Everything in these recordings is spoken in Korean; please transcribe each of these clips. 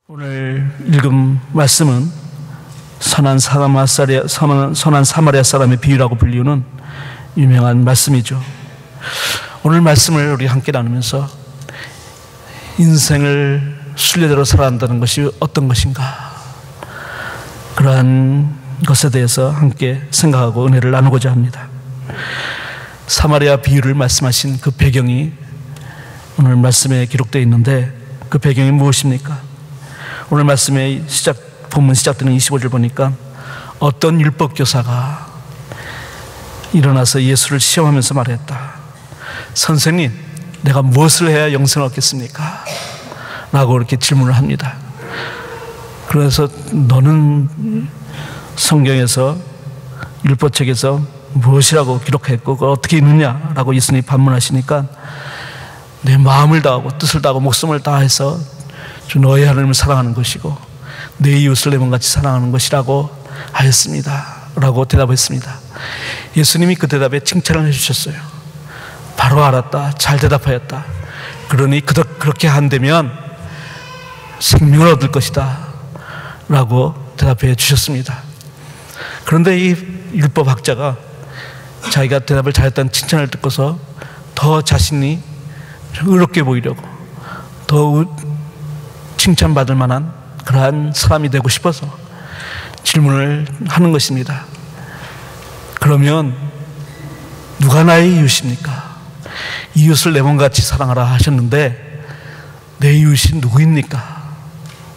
오늘 읽은 말씀은 선한 사마리아 사람의 비유라고 불리우는 유명한 말씀이죠. 오늘 말씀을 우리 함께 나누면서 인생을 순례대로 살아간다는 것이 어떤 것인가, 그러한 것에 대해서 함께 생각하고 은혜를 나누고자 합니다. 사마리아 비유를 말씀하신 그 배경이 오늘 말씀에 기록되어 있는데, 그 배경이 무엇입니까? 오늘 말씀의 본문 시작되는 25절 보니까 어떤 율법교사가 일어나서 예수를 시험하면서 말했다. 선생님, 내가 무엇을 해야 영생을 얻겠습니까? 라고 이렇게 질문을 합니다. 그래서 너는 성경에서 율법책에서 무엇이라고 기록했고 그걸 어떻게 읽느냐? 라고 예수님이 반문하시니까 내 마음을 다하고 뜻을 다하고 목숨을 다해서 주 너의 하나님을 사랑하는 것이고 내 이웃을 내 몸같이 사랑하는 것이라고 하였습니다 라고 대답했습니다. 예수님이 그 대답에 칭찬을 해주셨어요. 바로 알았다, 잘 대답하였다, 그러니 그렇게 한다면 생명을 얻을 것이다 라고 대답해 주셨습니다. 그런데 이 율법학자가 자기가 대답을 잘했다는 칭찬을 듣고서 더 자신이 의롭게 보이려고, 더 칭찬받을 만한 그러한 사람이 되고 싶어서 질문을 하는 것입니다. 그러면 누가 나의 이웃입니까? 이웃을 내 몸같이 사랑하라 하셨는데 내 이웃이 누구입니까?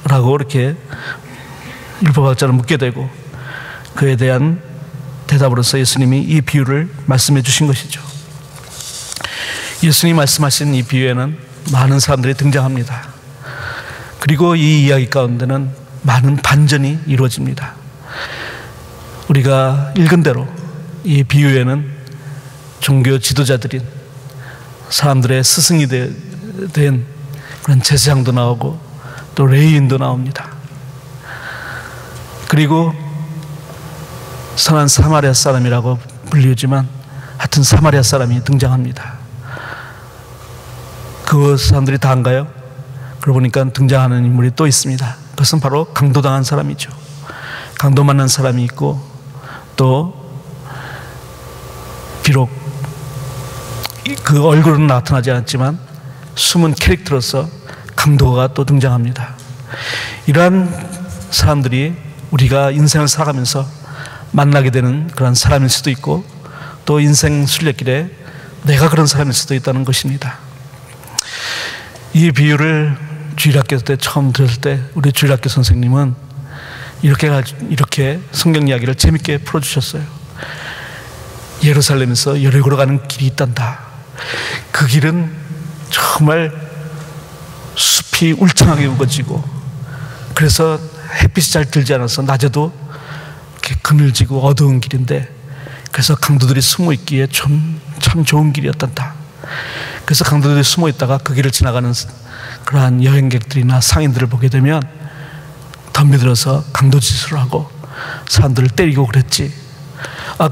라고 이렇게 율법학자를 묻게 되고, 그에 대한 대답으로서 예수님이 이 비유를 말씀해 주신 것이죠. 예수님이 말씀하신 이 비유에는 많은 사람들이 등장합니다. 그리고 이 이야기 가운데는 많은 반전이 이루어집니다. 우리가 읽은 대로 이 비유에는 종교 지도자들인 사람들의 스승이 된 그런 제사장도 나오고 또 레위인도 나옵니다. 그리고 선한 사마리아 사람이라고 불리우지만 하여튼 사마리아 사람이 등장합니다. 그 사람들이 다인가요? 그러고 보니까 등장하는 인물이 또 있습니다. 그것은 바로 강도당한 사람이죠. 강도 맞는 사람이 있고, 또 비록 그 얼굴은 나타나지 않았지만 숨은 캐릭터로서 강도가 또 등장합니다. 이러한 사람들이 우리가 인생을 살아가면서 만나게 되는 그런 사람일 수도 있고, 또 인생 순례길에 내가 그런 사람일 수도 있다는 것입니다. 이 비유를 주일학교 때 처음 들었을 때 우리 주일학교 선생님은 이렇게 성경 이야기를 재밌게 풀어주셨어요. 예루살렘에서 여리고로 가는 길이 있단다. 그 길은 정말 숲이 울창하게 우거지고, 그래서 햇빛이 잘 들지 않아서 낮에도 이렇게 그늘지고 어두운 길인데, 그래서 강도들이 숨어 있기에 참 좋은 길이었단다. 그래서 강도들이 숨어 있다가 그 길을 지나가는 그러한 여행객들이나 상인들을 보게 되면 덤벼들어서 강도짓을 하고 사람들을 때리고 그랬지.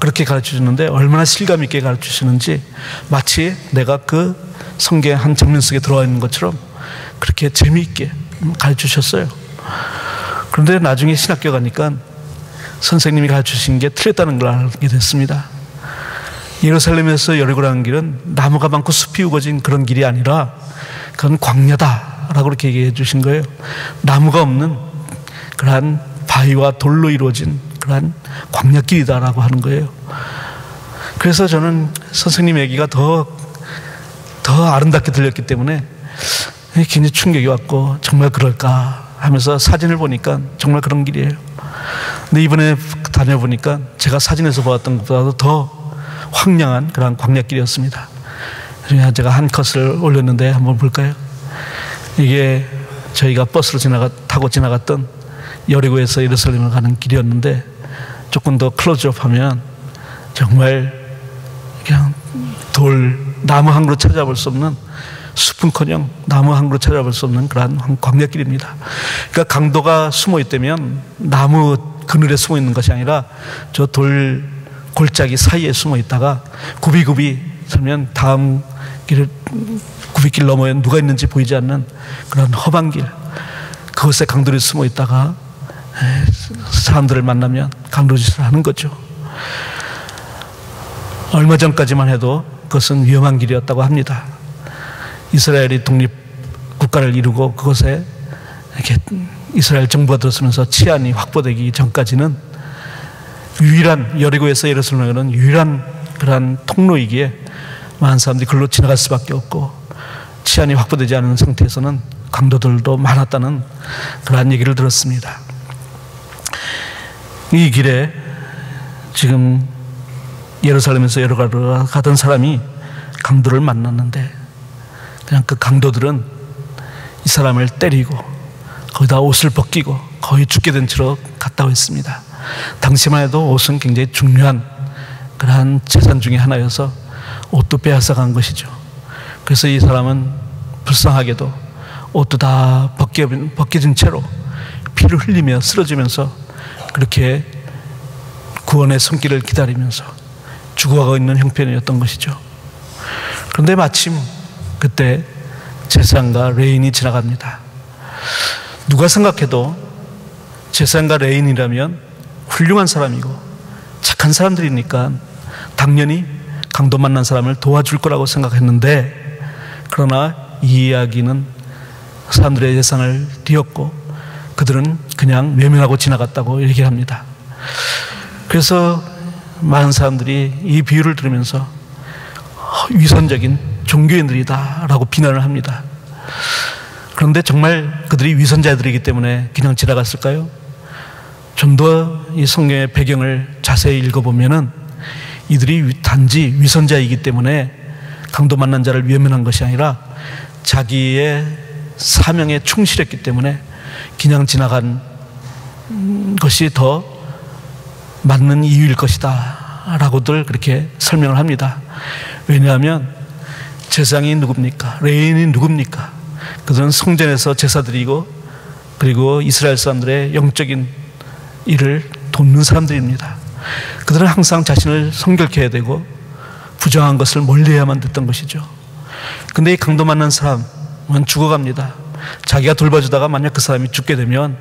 그렇게 가르쳐주는데 얼마나 실감 있게 가르쳐주시는지 마치 내가 그 성경의 한 장면 속에 들어와 있는 것처럼 그렇게 재미있게 가르쳐주셨어요. 그런데 나중에 신학교 가니까 선생님이 가르쳐주신 게 틀렸다는 걸 알게 됐습니다. 예루살렘에서 여리고로 가는 길은 나무가 많고 숲이 우거진 그런 길이 아니라 그건 광야다라고 그렇게 얘기해 주신 거예요. 나무가 없는 그러한 바위와 돌로 이루어진 그러한 광야길이다라고 하는 거예요. 그래서 저는 선생님 얘기가 더 아름답게 들렸기 때문에 굉장히 충격이 왔고, 정말 그럴까 하면서 사진을 보니까 정말 그런 길이에요. 근데 이번에 다녀보니까 제가 사진에서 보았던 것보다도 더 황량한 그런 광야길이었습니다. 제가 한 컷을 올렸는데 한번 볼까요? 이게 저희가 버스로 타고 지나갔던 여리고에서 예루살렘을 가는 길이었는데, 조금 더 클로즈업 하면 정말 그냥 나무 한 그루 찾아볼 수 없는, 숲은커녕 나무 한 그루 찾아볼 수 없는 그러한 광야길입니다. 그러니까 강도가 숨어 있다면 나무 그늘에 숨어 있는 것이 아니라 저 돌 골짜기 사이에 숨어 있다가 굽이굽이 서면 다음 길을 굽이길 너머에 누가 있는지 보이지 않는 그런 험한 길, 그것에 강도들이 숨어 있다가 사람들을 만나면 강도짓을 하는 거죠. 얼마 전까지만 해도 그것은 위험한 길이었다고 합니다. 이스라엘이 독립국가를 이루고 그것에 이렇게 이스라엘 정부가 들어서면서 치안이 확보되기 전까지는 유일한, 여리고에서 예루살렘은 유일한 그러한 통로이기에 많은 사람들이 글로 지나갈 수밖에 없고 치안이 확보되지 않은 상태에서는 강도들도 많았다는 그러한 얘기를 들었습니다. 이 길에 지금 예루살렘에서 여러 가던 사람이 강도를 만났는데 그냥 그 강도들은 이 사람을 때리고 거기다 옷을 벗기고 거의 죽게 된 채로 갔다고 했습니다. 당시만 해도 옷은 굉장히 중요한 그러한 재산 중에 하나여서 옷도 빼앗아간 것이죠. 그래서 이 사람은 불쌍하게도 옷도 다 벗겨진 채로 피를 흘리며 쓰러지면서 그렇게 구원의 손길을 기다리면서 죽어가고 있는 형편이었던 것이죠. 그런데 마침 그때 제사장과 레인이 지나갑니다. 누가 생각해도 제사장과 레인이라면 훌륭한 사람이고 착한 사람들이니까 당연히 강도 만난 사람을 도와줄 거라고 생각했는데, 그러나 이 이야기는 사람들의 예상을 뒤엎고 그들은 그냥 외면하고 지나갔다고 얘기합니다. 그래서 많은 사람들이 이 비유를 들으면서 위선적인 종교인들이다 라고 비난을 합니다. 그런데 정말 그들이 위선자들이기 때문에 그냥 지나갔을까요? 좀 더 이 성경의 배경을 자세히 읽어보면은 이들이 단지 위선자이기 때문에 강도 만난 자를 외면한 것이 아니라 자기의 사명에 충실했기 때문에 그냥 지나간 것이 더 맞는 이유일 것이다 라고들 그렇게 설명을 합니다. 왜냐하면 제사장이 누굽니까? 레인이 누굽니까? 그들은 성전에서 제사 드리고 그리고 이스라엘 사람들의 영적인 일을 돕는 사람들입니다. 그들은 항상 자신을 성결케 해야 되고 부정한 것을 멀리해야만 됐던 것이죠. 근데 이 강도 만난 사람은 죽어갑니다. 자기가 돌봐주다가 만약 그 사람이 죽게 되면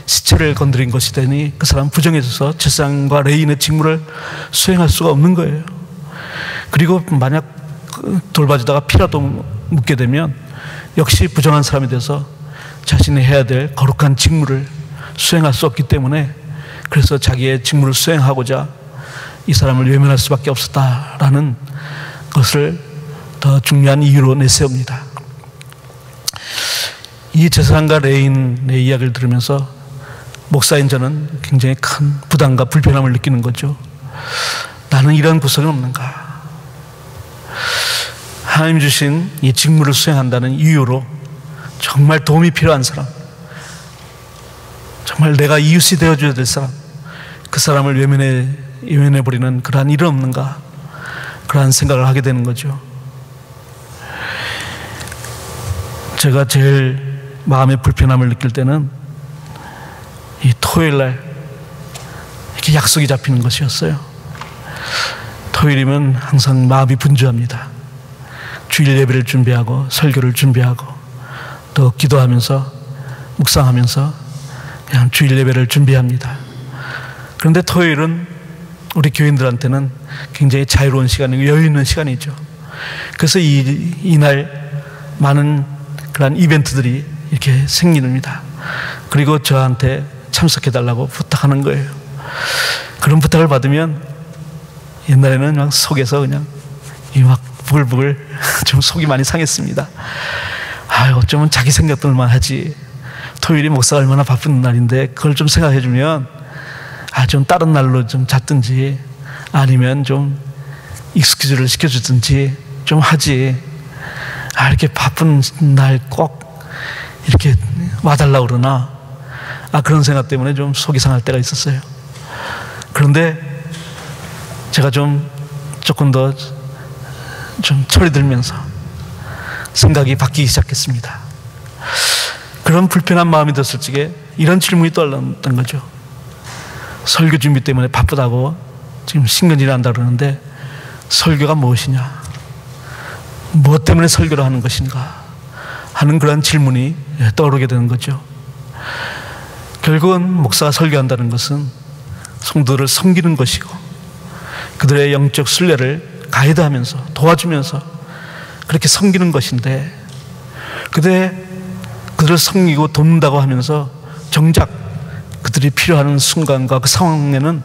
시체를 건드린 것이 되니 그 사람은 부정해져서 제사장과 레인의 직무를 수행할 수가 없는 거예요. 그리고 만약 돌봐주다가 피라도 묻게 되면 역시 부정한 사람이 돼서 자신이 해야 될 거룩한 직무를 수행할 수 없기 때문에, 그래서 자기의 직무를 수행하고자 이 사람을 외면할 수밖에 없었다라는 것을 더 중요한 이유로 내세웁니다. 이 제사장과 레인의 이야기를 들으면서 목사인 저는 굉장히 큰 부담과 불편함을 느끼는 거죠. 나는 이런 구석이 없는가? 하나님 주신 이 직무를 수행한다는 이유로 정말 도움이 필요한 사람, 정말 내가 이웃이 되어줘야 될 사람, 그 사람을 외면해버리는 그러한 일은 없는가? 그러한 생각을 하게 되는 거죠. 제가 제일 마음의 불편함을 느낄 때는 이 토요일날 이렇게 약속이 잡히는 것이었어요. 토요일이면 항상 마음이 분주합니다. 주일 예배를 준비하고 설교를 준비하고 또 기도하면서 묵상하면서 그냥 주일 예배를 준비합니다. 그런데 토요일은 우리 교인들한테는 굉장히 자유로운 시간이고 여유 있는 시간이죠. 그래서 이날 많은 그런 이벤트들이 이렇게 생깁니다. 그리고 저한테 참석해달라고 부탁하는 거예요. 그런 부탁을 받으면 옛날에는 막 속에서 그냥 막 부글부글 좀 속이 많이 상했습니다. 어쩌면 자기 생각들만 하지, 토요일이 목사가 얼마나 바쁜 날인데 그걸 좀 생각해주면 좀 다른 날로 좀 잡든지 아니면 좀 익스큐즈를 시켜주든지 좀 하지, 이렇게 바쁜 날 꼭 이렇게 와달라고 그러나, 그런 생각 때문에 좀 속이 상할 때가 있었어요. 그런데 제가 조금 더 좀 철이 들면서 생각이 바뀌기 시작했습니다. 그런 불편한 마음이 들었을 적에 이런 질문이 떠올랐던 거죠. 설교 준비 때문에 바쁘다고 지금 신경질이 난다 그러는데 설교가 무엇이냐? 무엇 때문에 설교를 하는 것인가? 하는 그런 질문이 떠오르게 되는 거죠. 결국은 목사가 설교한다는 것은 성도들을 섬기는 것이고 그들의 영적 순례를 가이드하면서 도와주면서 그렇게 섬기는 것인데, 그들을 섬기고 돕는다고 하면서 정작 그들이 필요한 순간과 그 상황에는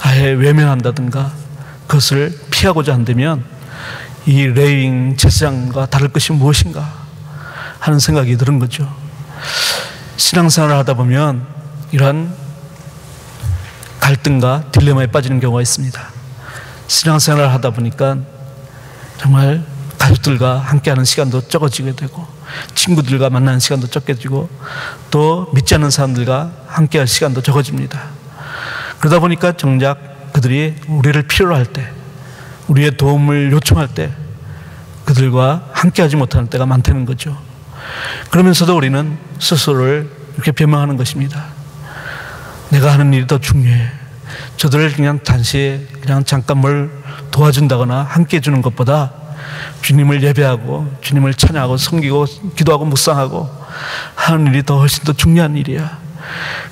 아예 외면한다든가 그것을 피하고자 한다면 이 레위인 제사장과 다를 것이 무엇인가 하는 생각이 드는 거죠. 신앙생활을 하다 보면 이러한 갈등과 딜레마에 빠지는 경우가 있습니다. 신앙생활을 하다 보니까 정말 가족들과 함께하는 시간도 적어지게 되고 친구들과 만나는 시간도 적게지고 또 믿지 않는 사람들과 함께할 시간도 적어집니다. 그러다 보니까 정작 그들이 우리를 필요로 할 때, 우리의 도움을 요청할 때 그들과 함께하지 못하는 때가 많다는 거죠. 그러면서도 우리는 스스로를 이렇게 변명하는 것입니다. 내가 하는 일이 더 중요해. 저들을 그냥 잠깐 뭘 도와준다거나 함께 해주는 것보다 주님을 예배하고 주님을 찬양하고 섬기고 기도하고 묵상하고 하는 일이 훨씬 더 중요한 일이야.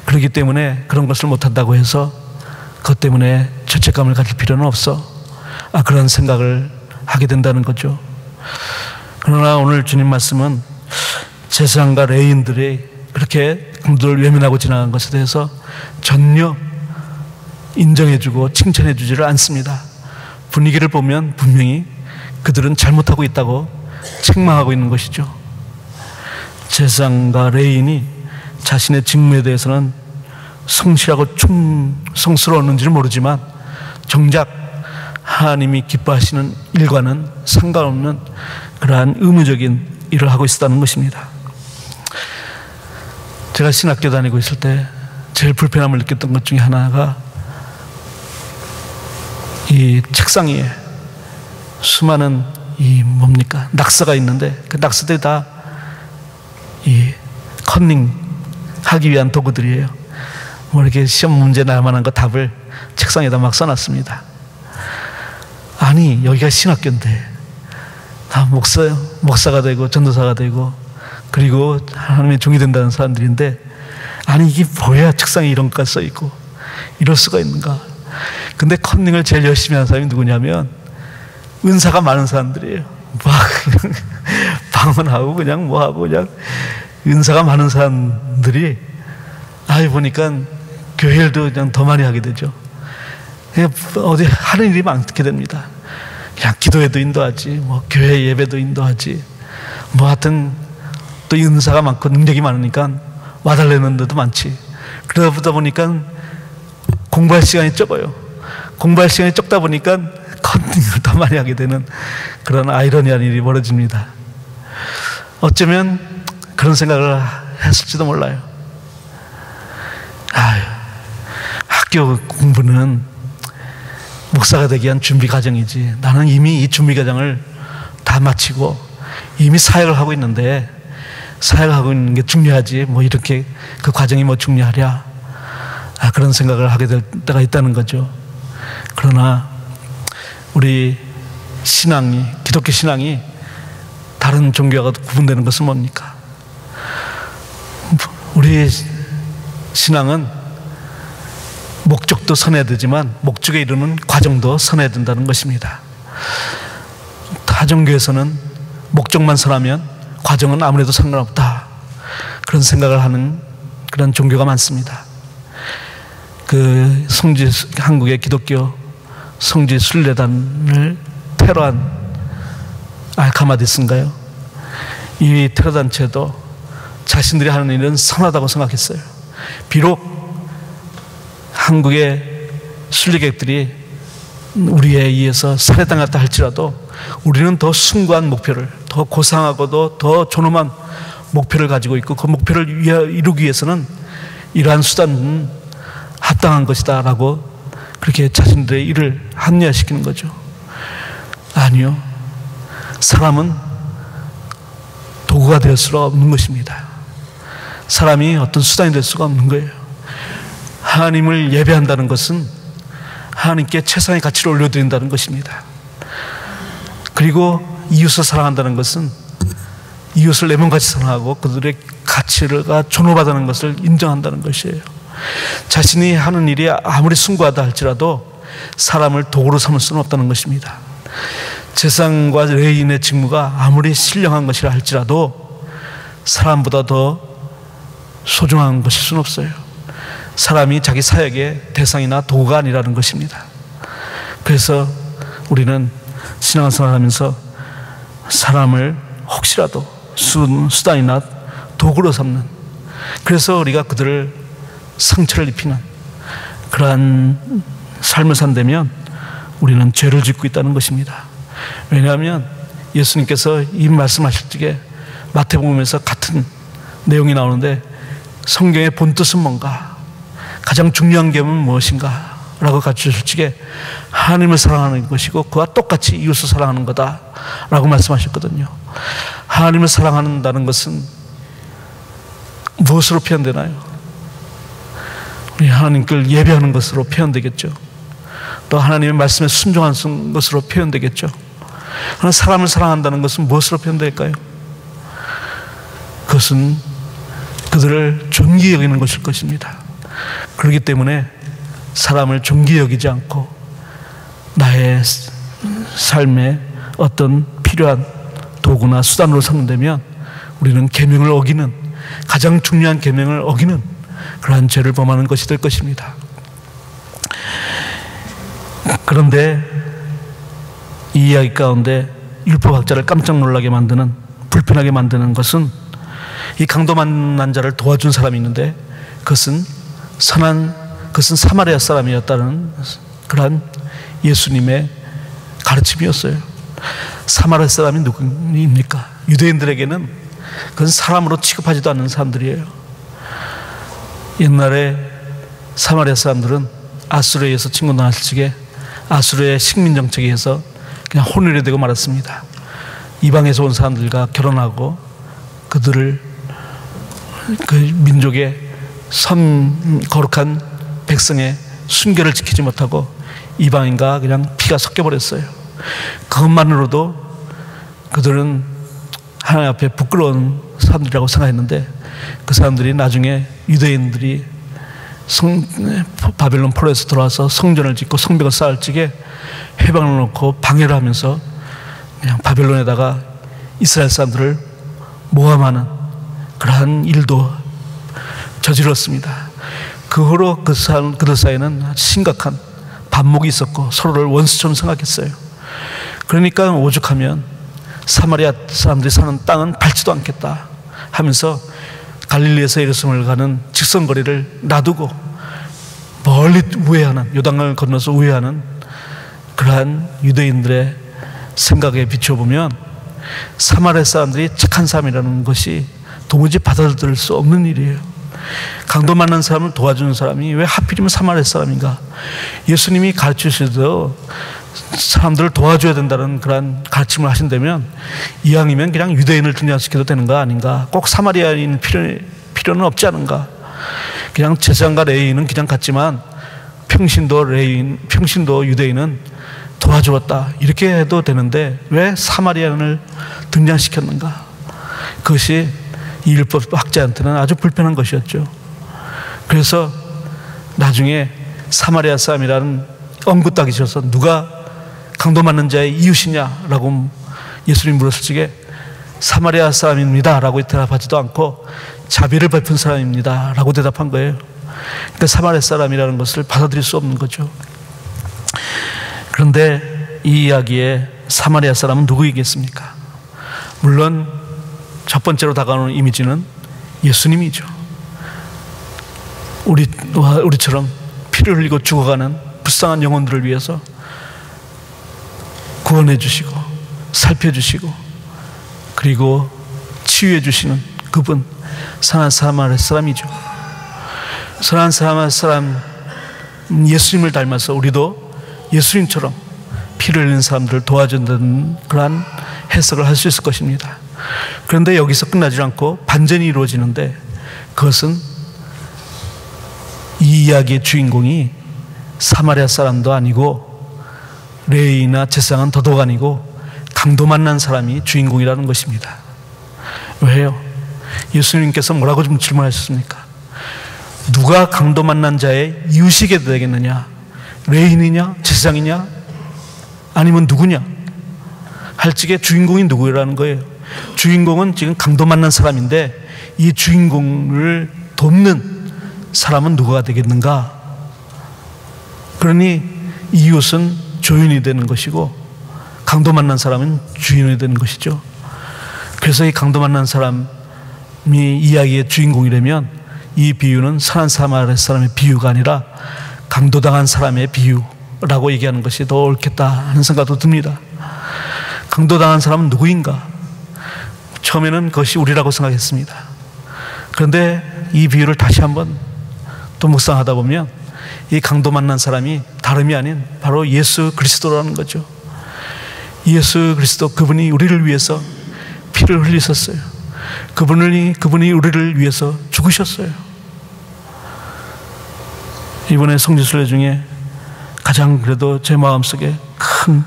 그렇기 때문에 그런 것을 못한다고 해서 그것 때문에 죄책감을 가질 필요는 없어. 그런 생각을 하게 된다는 거죠. 그러나 오늘 주님 말씀은 제사장과 레위인들이 그렇게 그들을 외면하고 지나간 것에 대해서 전혀 인정해주고 칭찬해주지를 않습니다. 분위기를 보면 분명히 그들은 잘못하고 있다고 책망하고 있는 것이죠. 제사장과 레위인이 자신의 직무에 대해서는 성실하고 성스러웠는지는 모르지만 정작 하나님이 기뻐하시는 일과는 상관없는 그러한 의무적인 일을 하고 있었다는 것입니다. 제가 신학교 다니고 있을 때 제일 불편함을 느꼈던 것 중에 하나가 이 책상 위에 수많은 낙서가 있는데 그 낙서들이 다 이 컨닝 하기 위한 도구들이에요. 뭐 이렇게 시험 문제 날 만한 거 답을 책상에다 막 써놨습니다. 아니 여기가 신학교인데 다 목사가 되고 전도사가 되고 그리고 하나님의 종이 된다는 사람들인데, 아니 이게 뭐야, 책상에 이런 것까지 써있고 이럴 수가 있는가. 근데 컨닝을 제일 열심히 하는 사람이 누구냐면 은사가 많은 사람들이에요. 막 방언하고 그냥 뭐하고 그냥 은사가 많은 사람들이 보니까 교회 일도 그냥 더 많이 하게 되죠. 그냥 어디 하는 일이 많게 됩니다. 그냥 기도회도 인도하지, 뭐 교회 예배도 인도하지, 뭐 하여튼 또 은사가 많고 능력이 많으니까 와달라는 데도 많지. 그러다 보니까 공부할 시간이 적어요. 공부할 시간이 적다 보니까 컨닝을 더 많이 하게 되는 그런 아이러니한 일이 벌어집니다. 어쩌면 그런 생각을 했을지도 몰라요. 학교 공부는 목사가 되기 위한 준비 과정이지, 나는 이미 이 준비 과정을 다 마치고 이미 사역을 하고 있는데 사역을 하고 있는 게 중요하지, 뭐 이렇게 그 과정이 뭐 중요하랴, 그런 생각을 하게 될 때가 있다는 거죠. 그러나 우리 신앙이, 기독교 신앙이 다른 종교와 구분되는 것은 뭡니까? 우리 신앙은 목적도 선해야 되지만 목적에 이르는 과정도 선해야 된다는 것입니다. 타종교에서는 목적만 선하면 과정은 아무래도 상관없다, 그런 생각을 하는 그런 종교가 많습니다. 그 한국의 기독교 성지 순례단을 테러한 알카마디스인가요? 이 테러단체도 자신들이 하는 일은 선하다고 생각했어요. 비록 한국의 순례객들이 우리에 의해서 살해당했다 할지라도 우리는 더 숭고한 목표를, 더 고상하고도 더 존엄한 목표를 가지고 있고 그 목표를 이루기 위해서는 이러한 수단은 합당한 것이다 라고 그렇게 자신들의 일을 합리화시키는 거죠. 아니요, 사람은 도구가 될 수가 없는 것입니다. 사람이 어떤 수단이 될 수가 없는 거예요. 하나님을 예배한다는 것은 하나님께 최상의 가치를 올려드린다는 것입니다. 그리고 이웃을 사랑한다는 것은 이웃을 내 몸같이 사랑하고 그들의 가치가 존엄하다는 것을 인정한다는 것이에요. 자신이 하는 일이 아무리 숭고하다 할지라도 사람을 도구로 삼을 수는 없다는 것입니다. 제사장과 레위인의 직무가 아무리 신령한 것이라 할지라도 사람보다 더 소중한 것일 수는 없어요. 사람이 자기 사역의 대상이나 도구가 아니라는 것입니다. 그래서 우리는 신앙생활을 하면서 사람을 혹시라도 수단이나 도구로 삼는, 그래서 우리가 그들을 상처를 입히는 그러한 삶을 산다면 우리는 죄를 짓고 있다는 것입니다. 왜냐하면 예수님께서 이 말씀하실 적에 마태복음에서 같은 내용이 나오는데 성경의 본뜻은 뭔가, 가장 중요한 계명은 무엇인가 라고 가르치실 적에 하나님을 사랑하는 것이고 그와 똑같이 이웃을 사랑하는 거다 라고 말씀하셨거든요. 하나님을 사랑한다는 것은 무엇으로 표현되나요? 우리 하나님께 예배하는 것으로 표현되겠죠. 또 하나님의 말씀에 순종하는 것으로 표현되겠죠. 그러나 사람을 사랑한다는 것은 무엇으로 표현될까요? 그것은 그들을 존귀히 여기는 것일 것입니다. 그렇기 때문에 사람을 존귀히 여기지 않고 나의 삶에 어떤 필요한 도구나 수단으로 삼는다면 우리는 계명을 어기는, 가장 중요한 계명을 어기는 그러한 죄를 범하는 것이 될 것입니다. 그런데 이 이야기 가운데 율법학자를 깜짝 놀라게 만드는, 불편하게 만드는 것은 이 강도 만난 자를 도와준 사람이 있는데 그것은 사마리아 사람이었다는 그러한 예수님의 가르침이었어요. 사마리아 사람이 누구입니까? 유대인들에게는 그건 사람으로 취급하지도 않는 사람들이에요. 옛날에 사마리아 사람들은 아수르에 의해서 침공당했을 적에 아수르의 식민 정책에 의해서 그냥 혼혈이 되고 말았습니다. 이방에서 온 사람들과 결혼하고 그들을 그 민족의 거룩한 백성의 순결을 지키지 못하고 이방인과 그냥 피가 섞여버렸어요. 그것만으로도 그들은 하나님 앞에 부끄러운 사람들이라고 생각했는데 그 사람들이 나중에 유대인들이 바벨론 포로에서 돌아와서 성전을 짓고 성벽을 쌓을 적에 해방을 놓고 방해를 하면서 그냥 바벨론에다가 이스라엘 사람들을 모함하는 그러한 일도 저질렀습니다. 그 후로 그들 사이에는 아주 심각한 반목이 있었고 서로를 원수처럼 생각했어요. 그러니까 오죽하면 사마리아 사람들이 사는 땅은 밟지도 않겠다 하면서 갈릴리에서 예루살렘을 가는 직선거리를 놔두고 멀리 우회하는, 요단강을 건너서 우회하는 그러한 유대인들의 생각에 비춰보면 사마리아 사람들이 착한 사람이라는 것이 도무지 받아들일 수 없는 일이에요. 강도 만난 사람을 도와주는 사람이 왜 하필이면 사마리아 사람인가? 예수님이 가르치시도 사람들을 도와줘야 된다는 그런 가르침을 하신다면 이왕이면 그냥 유대인을 등장시켜도 되는 거 아닌가? 꼭 사마리아인 필요는 없지 않은가? 그냥 제사장과 레위인은 그냥 같지만 평신도 유대인은 도와주었다 이렇게 해도 되는데 왜 사마리아인을 등장시켰는가? 그것이 이 율법 학자한테는 아주 불편한 것이었죠. 그래서 나중에 사마리아 사람이라는 엄구 따기 쳐서 누가 강도 맞는 자의 이웃이냐라고 예수님 물었을 적에 사마리아 사람입니다 라고 대답하지도 않고 자비를 베푼 사람입니다 라고 대답한 거예요. 그러니까 사마리아 사람이라는 것을 받아들일 수 없는 거죠. 그런데 이 이야기에 사마리아 사람은 누구이겠습니까? 물론 첫 번째로 다가오는 이미지는 예수님이죠. 우리처럼 피를 흘리고 죽어가는 불쌍한 영혼들을 위해서 구원해 주시고 살펴주시고 그리고 치유해 주시는 그분, 선한 사마리아 사람이죠. 선한 사마리아 사람 예수님을 닮아서 우리도 예수님처럼 피를 흘리는 사람들을 도와준다는 그러한 해석을 할 수 있을 것입니다. 그런데 여기서 끝나지 않고 반전이 이루어지는데 그것은 이 이야기의 주인공이 사마리아 사람도 아니고 레위나 제사장은 더더욱 아니고 강도 만난 사람이 주인공이라는 것입니다. 왜요? 예수님께서 뭐라고 좀 질문하셨습니까? 누가 강도 만난 자의 이웃이게 되겠느냐? 레인이냐? 제사장이냐? 아니면 누구냐? 할 적에 주인공이 누구라는 거예요. 주인공은 지금 강도 만난 사람인데 이 주인공을 돕는 사람은 누가 되겠는가? 그러니 이웃은 조인이 되는 것이고 강도 만난 사람은 주인이 되는 것이죠. 그래서 이 강도 만난 사람이 이야기의 주인공이라면 이 비유는 선한 사마리아 사람의 비유가 아니라 강도당한 사람의 비유라고 얘기하는 것이 더 옳겠다 하는 생각도 듭니다. 강도당한 사람은 누구인가? 처음에는 그것이 우리라고 생각했습니다. 그런데 이 비유를 다시 한번 또 묵상하다 보면 이 강도 만난 사람이 다름이 아닌 바로 예수 그리스도라는 거죠. 예수 그리스도, 그분이 우리를 위해서 피를 흘리셨어요. 그분이 우리를 위해서 죽으셨어요. 이번에 성지순례 중에 가장 그래도 제 마음속에 큰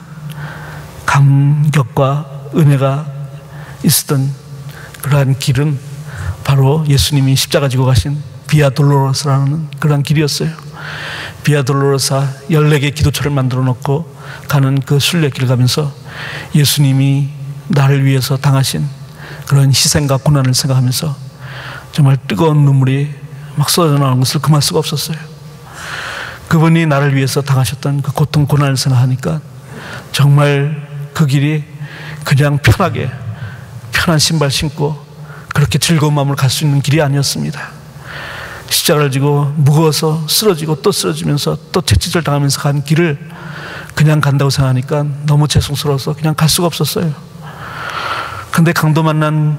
감격과 은혜가 있었던 그러한 길은 바로 예수님이 십자가 지고 가신 비아 돌로로사라는 그러한 길이었어요. 비아 돌로로사 14개 기도처를 만들어 놓고 가는 그 순례길 가면서 예수님이 나를 위해서 당하신 그런 희생과 고난을 생각하면서 정말 뜨거운 눈물이 막 쏟아져 나오는 것을 금할 수가 없었어요. 그분이 나를 위해서 당하셨던 그 고통 고난을 생각하니까 정말 그 길이 그냥 편하게 편한 신발 신고 그렇게 즐거운 마음으로 갈 수 있는 길이 아니었습니다. 십자가를 지고 무거워서 쓰러지고 또 쓰러지면서 또 채찍질 당하면서 간 길을 그냥 간다고 생각하니까 너무 죄송스러워서 그냥 갈 수가 없었어요. 근데 강도 만난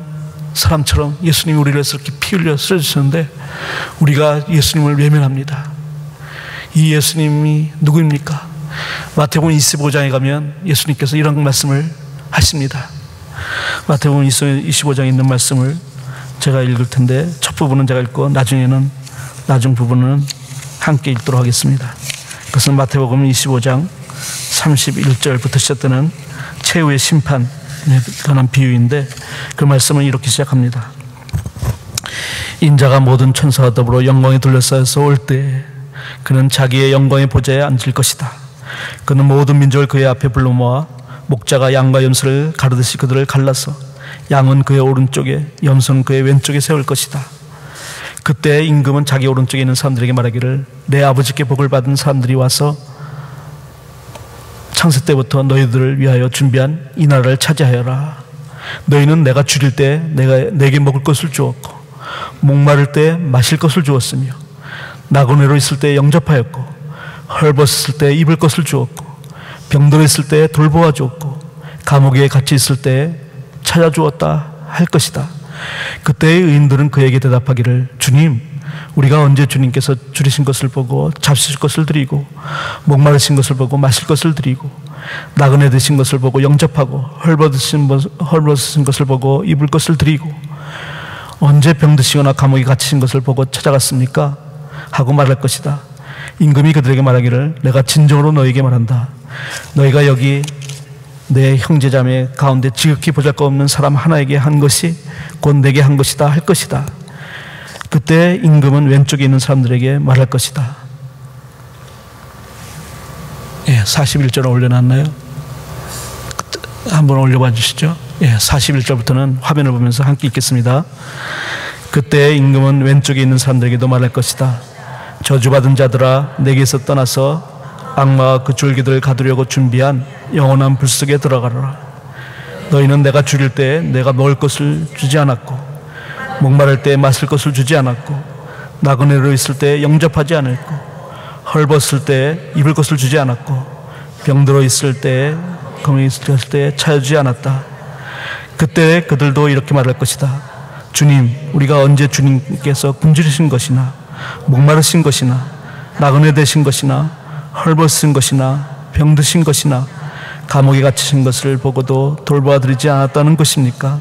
사람처럼 예수님이 우리를 위해서 이렇게 피 흘려 쓰러지셨는데 우리가 예수님을 외면합니다. 이 예수님이 누구입니까? 마태복음 25장에 가면 예수님께서 이런 말씀을 하십니다. 마태복음 25장에 있는 말씀을 제가 읽을 텐데 첫 부분은 제가 읽고 나중 부분은 함께 읽도록 하겠습니다. 그것은 마태복음 25장 31절부터 시작되는 최후의 심판에 관한 비유인데 그 말씀은 이렇게 시작합니다. 인자가 모든 천사와 더불어 영광에 둘러싸여서 올 때 그는 자기의 영광의 보좌에 앉을 것이다. 그는 모든 민족을 그의 앞에 불러 모아 목자가 양과 염소를 가르듯이 그들을 갈라서 양은 그의 오른쪽에 염소는 그의 왼쪽에 세울 것이다. 그때 임금은 자기 오른쪽에 있는 사람들에게 말하기를 내 아버지께 복을 받은 사람들이 와서 창세 때부터 너희들을 위하여 준비한 이 나라를 차지하여라. 너희는 내가 줄일 때 내게 먹을 것을 주었고 목마를 때 마실 것을 주었으며 나그네로 있을 때 영접하였고 헐벗었을 때 입을 것을 주었고 병들어 있을 때 돌보아 주었고 감옥에 갇혀 있을 때 찾아주었다 할 것이다. 그때의 의인들은 그에게 대답하기를 주님 우리가 언제 주님께서 줄이신 것을 보고 잡수실 것을 드리고 목마르신 것을 보고 마실 것을 드리고 나그네 되신 것을 보고 영접하고 헐벗으신 것을 보고 입을 것을 드리고 언제 병드시거나 감옥에 갇히신 것을 보고 찾아갔습니까? 하고 말할 것이다. 임금이 그들에게 말하기를 내가 진정으로 너에게 말한다. 너희가 여기 내 형제자매 가운데 지극히 보잘것없는 사람 하나에게 한 것이 곧 내게 한 것이다 할 것이다. 그때 임금은 왼쪽에 있는 사람들에게 말할 것이다. 41절 올려놨나요? 한번 올려봐 주시죠. 41절부터는 화면을 보면서 함께 읽겠습니다. 그때 임금은 왼쪽에 있는 사람들에게도 말할 것이다. 저주받은 자들아 내게서 떠나서 악마와 그 줄기들을 가두려고 준비한 영원한 불 속에 들어가라. 너희는 내가 줄일 때 내가 먹을 것을 주지 않았고 목마를 때 마실 것을 주지 않았고 나그네로 있을 때 영접하지 않았고 헐벗을 때 입을 것을 주지 않았고 병들어 있을 때 검에 있을 때 찾아주지 않았다. 그때 그들도 이렇게 말할 것이다. 주님 우리가 언제 주님께서 굶주리신 것이나 목마르신 것이나 나그네 되신 것이나 헐벗은 것이나 병드신 것이나 감옥에 갇히신 것을 보고도 돌보아드리지 않았다는 것입니까?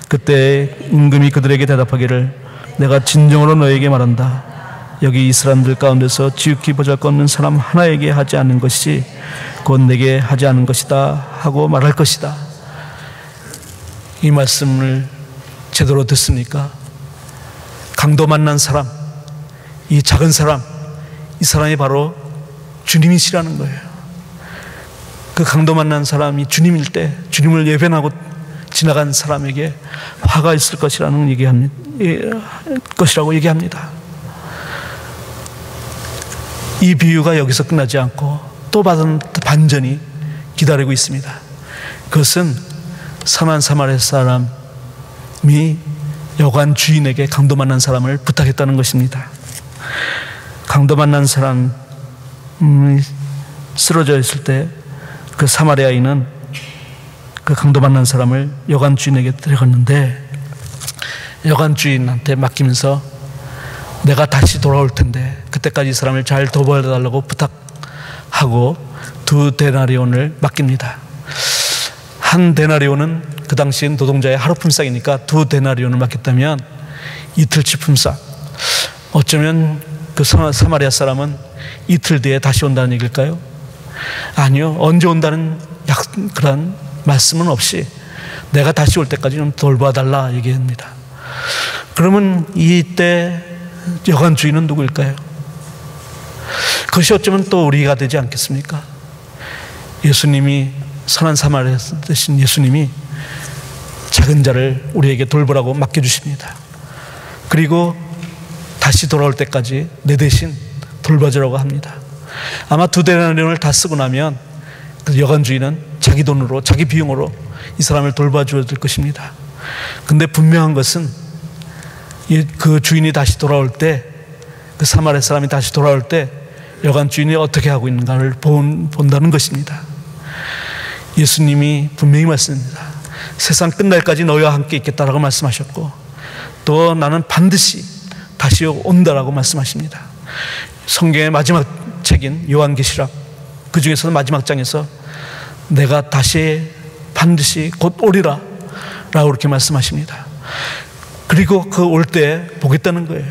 그때 임금이 그들에게 대답하기를 내가 진정으로 너에게 말한다. 여기 이 사람들 가운데서 지극히 보잘것없는 사람 하나에게 하지 않는 것이 곧 내게 하지 않은 것이다 하고 말할 것이다. 이 말씀을 제대로 듣습니까? 강도 만난 사람, 이 작은 사람, 이 사람이 바로 주님이시라는 거예요. 그 강도 만난 사람이 주님일 때 주님을 예배하고 지나간 사람에게 화가 있을 것이라고 얘기합니다. 이 비유가 여기서 끝나지 않고 또 받은 반전이 기다리고 있습니다. 그것은 선한 사마리아 사람이 여관 주인에게 강도 만난 사람을 부탁했다는 것입니다. 강도 만난 사람이 쓰러져 있을 때 그 사마리아인은 그 강도 만난 사람을 여관 주인에게 데려갔는데, 여관 주인한테 맡기면서 내가 다시 돌아올 텐데 그때까지 이 사람을 잘 돌봐달라고 부탁하고 2데나리온을 맡깁니다. 1데나리온은 그 당시엔 노동자의 하루 품삯이니까 2데나리온을 맡겼다면 이틀치 품삯. 어쩌면 그 사마리아 사람은 이틀 뒤에 다시 온다는 얘기일까요? 아니요, 언제 온다는 그런 말씀은 없이 내가 다시 올 때까지 좀 돌봐달라 얘기합니다. 그러면 이때 여관 주인은 누구일까요? 그것이 어쩌면 또 우리가 되지 않겠습니까? 예수님이, 선한 사마리아 되신 예수님이 작은 자를 우리에게 돌보라고 맡겨주십니다. 그리고 다시 돌아올 때까지 내 대신 돌봐주라고 합니다. 아마 2데나리온을 다 쓰고 나면 그 여관 주인은 자기 돈으로, 자기 비용으로 이 사람을 돌봐줘야 될 것입니다. 근데 분명한 것은 그 주인이 다시 돌아올 때, 그 사마리아 사람이 다시 돌아올 때 여관 주인이 어떻게 하고 있는가를 본다는 것입니다. 예수님이 분명히 말씀합니다. 세상 끝날까지 너희와 함께 있겠다라고 말씀하셨고, 또 나는 반드시 다시 온다라고 말씀하십니다. 성경의 마지막 책인 요한계시록, 그 중에서도 마지막 장에서 내가 다시 반드시 곧 오리라 라고 그렇게 말씀하십니다. 그리고 그 올 때 보겠다는 거예요.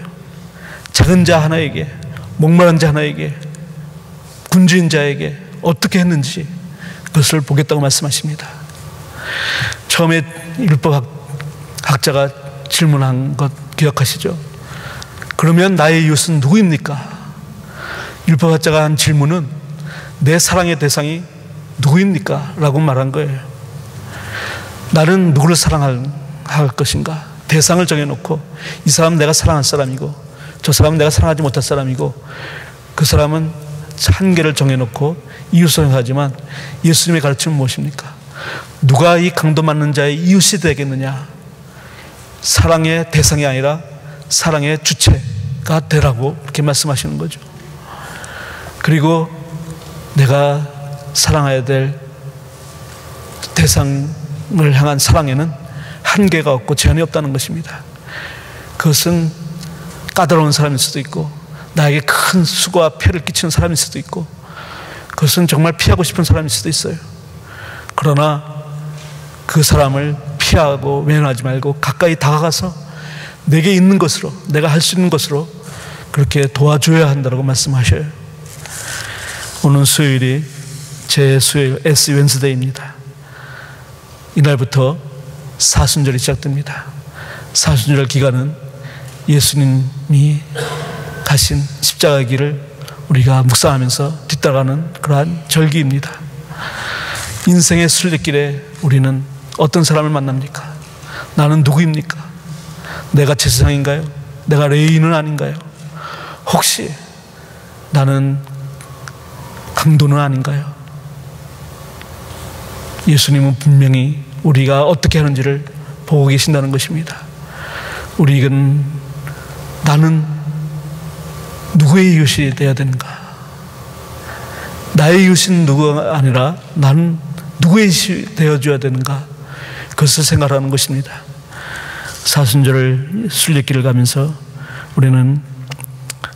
작은 자 하나에게, 목마른 자 하나에게, 굶주린 자에게 어떻게 했는지 그것을 보겠다고 말씀하십니다. 처음에 율법학자가 질문한 것 기억하시죠? 그러면 나의 이웃은 누구입니까? 율법학자가 한 질문은 내 사랑의 대상이 누구입니까? 라고 말한 거예요. 나는 누구를 사랑할 것인가? 대상을 정해놓고 이 사람은 내가 사랑할 사람이고 저 사람은 내가 사랑하지 못할 사람이고, 그 사람은 한계를 정해놓고 이웃을 생각하지만 예수님의 가르침은 무엇입니까? 누가 이 강도 맞는 자의 이웃이 되겠느냐? 사랑의 대상이 아니라 사랑의 주체가 되라고 이렇게 말씀하시는 거죠. 그리고 내가 사랑해야 될 대상을 향한 사랑에는 한계가 없고 제한이 없다는 것입니다. 그것은 까다로운 사람일 수도 있고, 나에게 큰 수고와 폐를 끼치는 사람일 수도 있고, 그것은 정말 피하고 싶은 사람일 수도 있어요. 그러나 그 사람을 피하고 외면하지 말고 가까이 다가가서 내게 있는 것으로, 내가 할 수 있는 것으로 그렇게 도와줘야 한다고 말씀하셔요. 오늘 수요일이 제 수요일 에스 웬스데이입니다. 이날부터 사순절이 시작됩니다. 사순절 기간은 예수님이 가신 십자가의 길을 우리가 묵상하면서 뒤따라가는 그러한 절기입니다. 인생의 순례길에 우리는 어떤 사람을 만납니까? 나는 누구입니까? 내가 제사장인가요? 내가 레위인은 아닌가요? 혹시 나는 강도는 아닌가요? 예수님은 분명히 우리가 어떻게 하는지를 보고 계신다는 것입니다. 우리는 나는 누구의 이웃이 되어야 되는가? 나의 이웃은 누구가 아니라 나는 누구의 이웃이 되어줘야 되는가? 그것을 생각하는 것입니다. 사순절 순례길을 가면서 우리는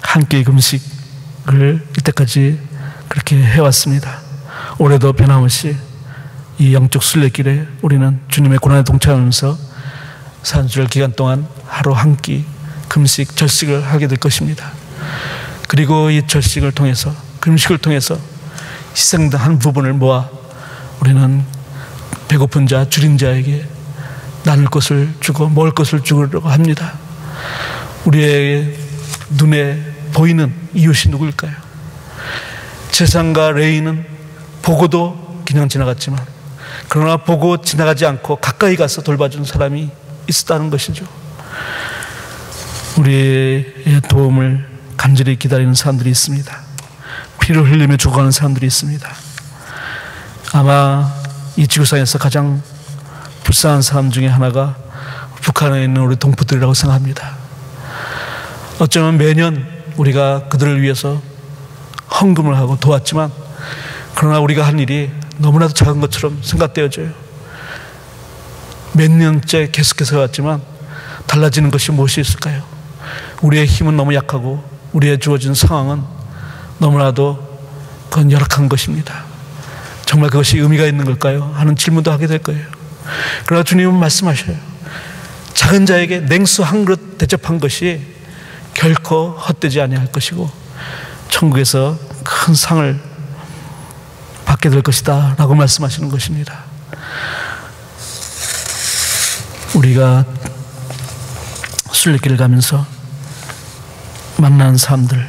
한 끼의 금식을 이때까지 그렇게 해왔습니다. 올해도 변함없이 이 영적 순례길에 우리는 주님의 고난에 동참하면서 사순절 기간 동안 하루 한 끼 금식, 절식을 하게 될 것입니다. 그리고 이 절식을 통해서, 금식을 통해서 희생된 한 부분을 모아 우리는 배고픈 자, 줄인 자에게 나눌 것을 주고 먹을 것을 주려고 합니다. 우리의 눈에 보이는 이웃이 누구일까요? 재상과 레이는 보고도 그냥 지나갔지만, 그러나 보고 지나가지 않고 가까이 가서 돌봐준 사람이 있었다는 것이죠. 우리의 도움을 간절히 기다리는 사람들이 있습니다. 피를 흘리며 죽어가는 사람들이 있습니다. 아마 이 지구상에서 가장 불쌍한 사람 중에 하나가 북한에 있는 우리 동포들이라고 생각합니다. 어쩌면 매년 우리가 그들을 위해서 헌금을 하고 도왔지만, 그러나 우리가 한 일이 너무나도 작은 것처럼 생각되어져요. 몇 년째 계속해서 왔지만 달라지는 것이 무엇이 있을까요? 우리의 힘은 너무 약하고 우리의 주어진 상황은 너무나도 그건 열악한 것입니다. 정말 그것이 의미가 있는 걸까요? 하는 질문도 하게 될 거예요. 그러나 주님은 말씀하셔요. 작은 자에게 냉수 한 그릇 대접한 것이 결코 헛되지 아니할 것이고 천국에서 큰 상을 받게 될 것이다 라고 말씀하시는 것입니다. 우리가 순례길을 가면서 만나는 사람들,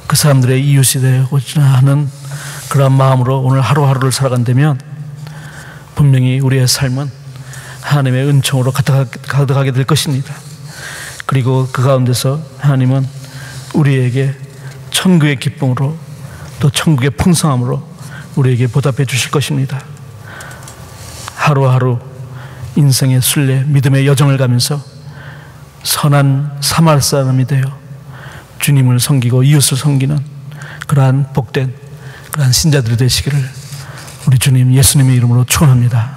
그 사람들의 이웃이 되고자 하는 그런 마음으로 오늘 하루하루를 살아간다면 분명히 우리의 삶은 하나님의 은총으로 가득하게 될 것입니다. 그리고 그 가운데서 하나님은 우리에게 천국의 기쁨으로 또 천국의 풍성함으로 우리에게 보답해 주실 것입니다. 하루하루 인생의 순례, 믿음의 여정을 가면서 선한 사마리 사람이 되어 주님을 섬기고 이웃을 섬기는 그러한 복된 그러한 신자들이 되시기를 우리 주님 예수님의 이름으로 축원합니다.